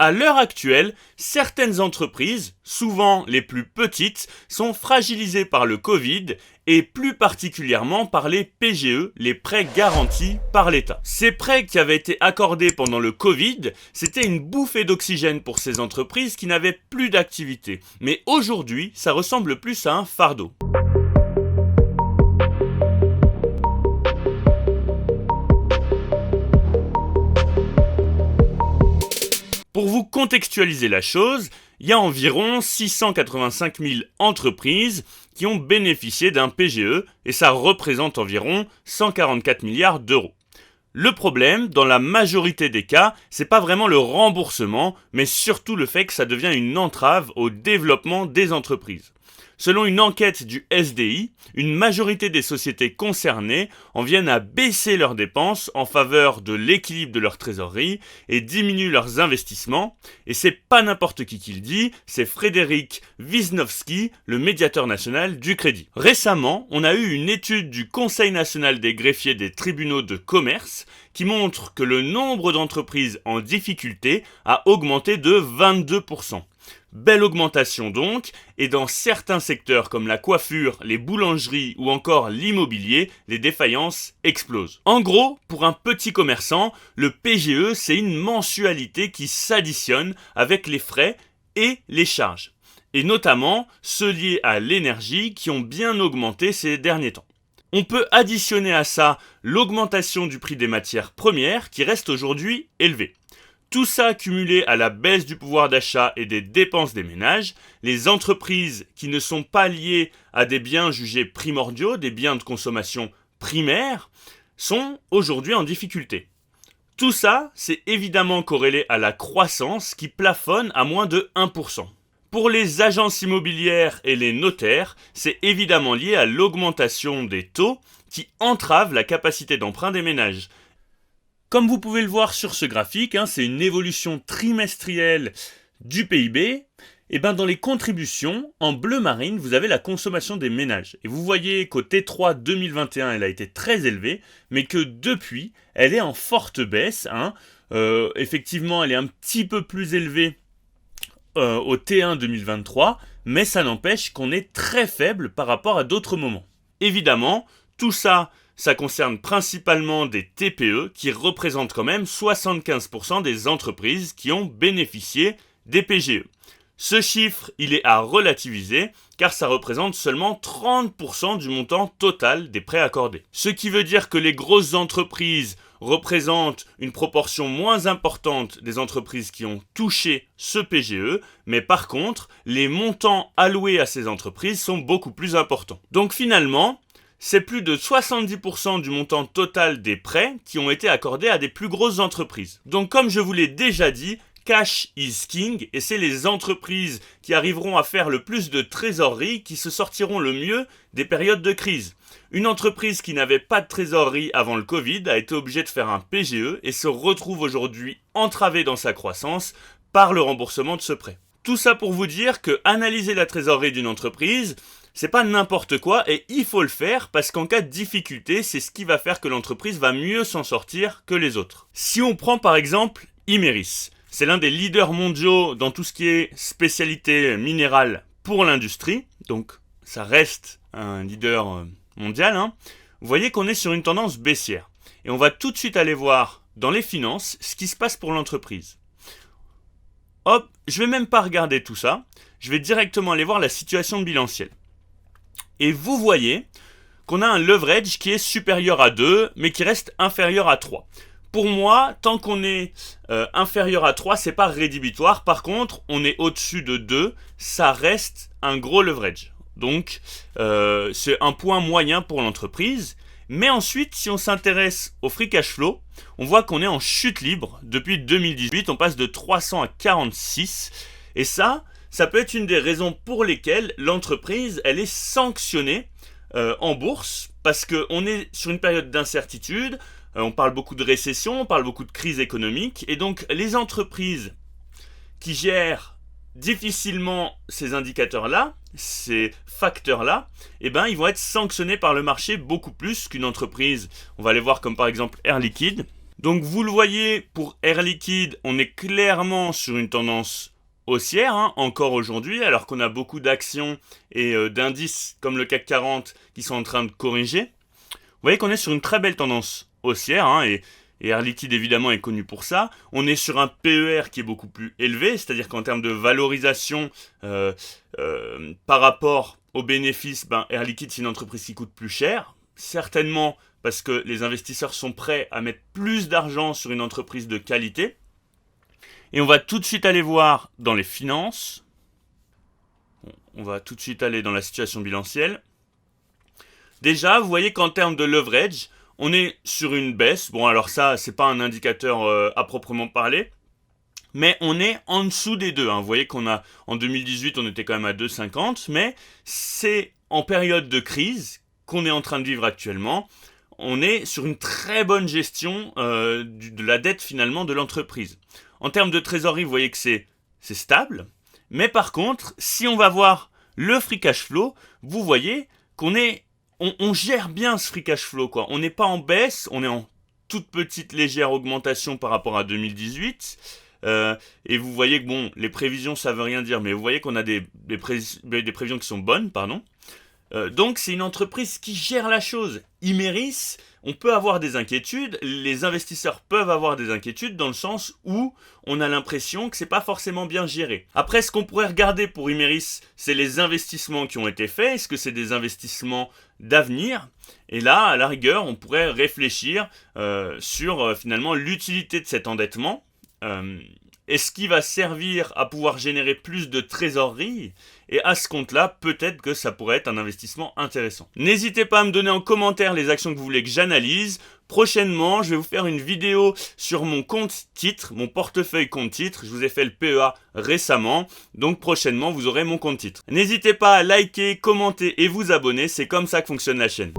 À l'heure actuelle, certaines entreprises, souvent les plus petites, sont fragilisées par le Covid et plus particulièrement par les PGE, les prêts garantis par l'État. Ces prêts qui avaient été accordés pendant le Covid, c'était une bouffée d'oxygène pour ces entreprises qui n'avaient plus d'activité. Mais aujourd'hui, ça ressemble plus à un fardeau. Pour vous contextualiser la chose, il y a environ 685 000 entreprises qui ont bénéficié d'un PGE et ça représente environ 144 milliards d'euros. Le problème, dans la majorité des cas, c'est pas vraiment le remboursement, mais surtout le fait que ça devient une entrave au développement des entreprises. Selon une enquête du SDI, une majorité des sociétés concernées en viennent à baisser leurs dépenses en faveur de l'équilibre de leur trésorerie et diminuent leurs investissements. Et c'est pas n'importe qui le dit, c'est Frédéric Wisniewski, le médiateur national du crédit. Récemment, on a eu une étude du Conseil national des greffiers des tribunaux de commerce qui montre que le nombre d'entreprises en difficulté a augmenté de 22%. Belle augmentation donc, et dans certains secteurs comme la coiffure, les boulangeries ou encore l'immobilier, les défaillances explosent. En gros, pour un petit commerçant, le PGE c'est une mensualité qui s'additionne avec les frais et les charges, et notamment ceux liés à l'énergie qui ont bien augmenté ces derniers temps. On peut additionner à ça l'augmentation du prix des matières premières qui reste aujourd'hui élevée. Tout ça cumulé à la baisse du pouvoir d'achat et des dépenses des ménages, les entreprises qui ne sont pas liées à des biens jugés primordiaux, des biens de consommation primaires, sont aujourd'hui en difficulté. Tout ça, c'est évidemment corrélé à la croissance qui plafonne à moins de 1%. Pour les agences immobilières et les notaires, c'est évidemment lié à l'augmentation des taux qui entrave la capacité d'emprunt des ménages. Comme vous pouvez le voir sur ce graphique, c'est une évolution trimestrielle du PIB. Et dans les contributions, en bleu marine, vous avez la consommation des ménages. Et vous voyez qu'au T3 2021, elle a été très élevée, mais que depuis, elle est en forte baisse. Effectivement, elle est un petit peu plus élevée au T1 2023, mais ça n'empêche qu'on est très faible par rapport à d'autres moments. Évidemment, tout ça concerne principalement des TPE qui représentent quand même 75% des entreprises qui ont bénéficié des PGE. Ce chiffre, il est à relativiser car ça représente seulement 30% du montant total des prêts accordés. Ce qui veut dire que les grosses entreprises représentent une proportion moins importante des entreprises qui ont touché ce PGE, mais par contre, les montants alloués à ces entreprises sont beaucoup plus importants. Donc finalement, c'est plus de 70% du montant total des prêts qui ont été accordés à des plus grosses entreprises. Donc comme je vous l'ai déjà dit, cash is king, et c'est les entreprises qui arriveront à faire le plus de trésorerie qui se sortiront le mieux des périodes de crise. Une entreprise qui n'avait pas de trésorerie avant le Covid a été obligée de faire un PGE et se retrouve aujourd'hui entravée dans sa croissance par le remboursement de ce prêt. Tout ça pour vous dire que analyser la trésorerie d'une entreprise, c'est pas n'importe quoi et il faut le faire parce qu'en cas de difficulté, c'est ce qui va faire que l'entreprise va mieux s'en sortir que les autres. Si on prend par exemple Imerys, c'est l'un des leaders mondiaux dans tout ce qui est spécialité minérale pour l'industrie, donc ça reste un leader mondial. Vous voyez qu'on est sur une tendance baissière. Et on va tout de suite aller voir dans les finances ce qui se passe pour l'entreprise. Hop, je vais même pas regarder tout ça, je vais directement aller voir la situation bilancielle. Et vous voyez qu'on a un leverage qui est supérieur à 2, mais qui reste inférieur à 3. Pour moi, tant qu'on est inférieur à 3, c'est pas rédhibitoire. Par contre, on est au-dessus de 2, ça reste un gros leverage. Donc, c'est un point moyen pour l'entreprise. Mais ensuite, si on s'intéresse au free cash flow, on voit qu'on est en chute libre. Depuis 2018, on passe de 300 à 46. Et ça peut être une des raisons pour lesquelles l'entreprise, elle est sanctionnée en bourse. Parce qu'on est sur une période d'incertitude. On parle beaucoup de récession, on parle beaucoup de crise économique. Et donc, les entreprises qui gèrent difficilement ces indicateurs-là, ces facteurs-là, ils vont être sanctionnés par le marché beaucoup plus qu'une entreprise. On va les voir comme par exemple Air Liquide. Donc vous le voyez, pour Air Liquide, on est clairement sur une tendance haussière, encore aujourd'hui, alors qu'on a beaucoup d'actions et d'indices comme le CAC 40 qui sont en train de corriger. Vous voyez qu'on est sur une très belle tendance haussière, et Air Liquide évidemment est connu pour ça. On est sur un PER qui est beaucoup plus élevé, c'est-à-dire qu'en termes de valorisation par rapport aux bénéfices, Air Liquide c'est une entreprise qui coûte plus cher, certainement parce que les investisseurs sont prêts à mettre plus d'argent sur une entreprise de qualité. Et on va tout de suite aller voir dans les finances. On va tout de suite aller dans la situation bilancielle. Déjà, vous voyez qu'en termes de leverage, on est sur une baisse. Bon, alors ça, c'est pas un indicateur à proprement parler, mais on est en dessous des deux. Vous voyez qu'on a, en 2018, on était quand même à 2,50, mais c'est en période de crise qu'on est en train de vivre actuellement. On est sur une très bonne gestion de la dette finalement de l'entreprise. En termes de trésorerie, vous voyez que c'est stable, mais par contre, si on va voir le free cash flow, vous voyez qu'on on gère bien ce free cash flow, quoi. On n'est pas en baisse, on est en toute petite légère augmentation par rapport à 2018. Et vous voyez que bon, les prévisions ça veut rien dire, mais vous voyez qu'on a des prévisions qui sont bonnes, pardon. Donc c'est une entreprise qui gère la chose. Imerys, on peut avoir des inquiétudes, les investisseurs peuvent avoir des inquiétudes dans le sens où on a l'impression que c'est pas forcément bien géré. Après, ce qu'on pourrait regarder pour Imerys, c'est les investissements qui ont été faits. Est-ce que c'est des investissements d'avenir? Et là, à la rigueur, on pourrait réfléchir sur finalement l'utilité de cet endettement. Est-ce qu'il va servir à pouvoir générer plus de trésorerie? Et à ce compte-là, peut-être que ça pourrait être un investissement intéressant. N'hésitez pas à me donner en commentaire les actions que vous voulez que j'analyse. Prochainement, je vais vous faire une vidéo sur mon compte titre, mon portefeuille compte titre. Je vous ai fait le PEA récemment, donc prochainement, vous aurez mon compte titre. N'hésitez pas à liker, commenter et vous abonner, c'est comme ça que fonctionne la chaîne.